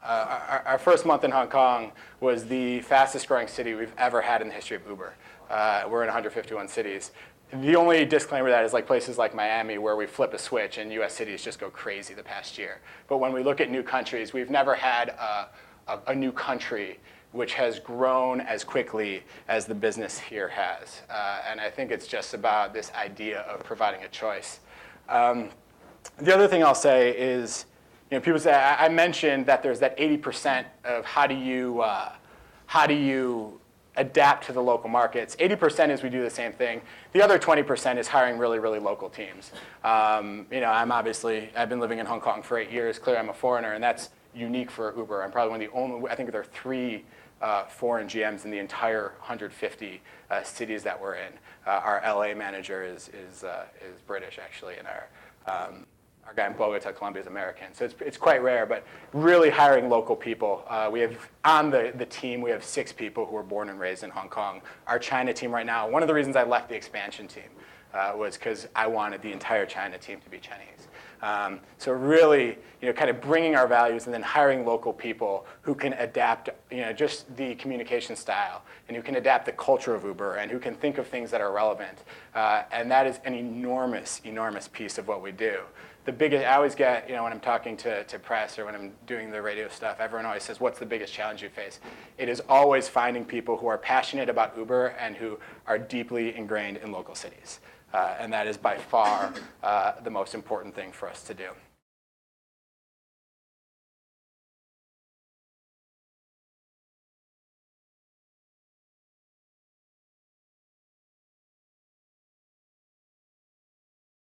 Our first month in Hong Kong was the fastest growing city we've ever had in the history of Uber. We're in 151 cities. The only disclaimer to that is like places like Miami where we flip a switch and US cities just go crazy the past year. But when we look at new countries, we've never had a new country which has grown as quickly as the business here has. And I think it's just about this idea of providing a choice. The other thing I'll say is, people say, I mentioned that there's that 80% of how do you adapt to the local markets. 80% is we do the same thing. The other 20% is hiring really, really local teams. I've been living in Hong Kong for 8 years. Clearly, I'm a foreigner, and that's unique for Uber. I'm probably one of the only, I think there are 3 foreign GMs in the entire 150 cities that we're in. Our LA manager is British, actually, and our guy in Bogota, Colombia, is American. So it's quite rare, but really hiring local people. We have on the team, we have 6 people who were born and raised in Hong Kong. Our China team right now, one of the reasons I left the expansion team was because I wanted the entire China team to be Chinese. So really, kind of bringing our values and then hiring local people who can adapt, just the communication style and who can adapt the culture of Uber and who can think of things that are relevant. And that is an enormous, enormous piece of what we do. I always get, when I'm talking to press or when I'm doing the radio stuff, everyone always says, what's the biggest challenge you face? It is always finding people who are passionate about Uber and who are deeply ingrained in local cities. And that is by far the most important thing for us to do.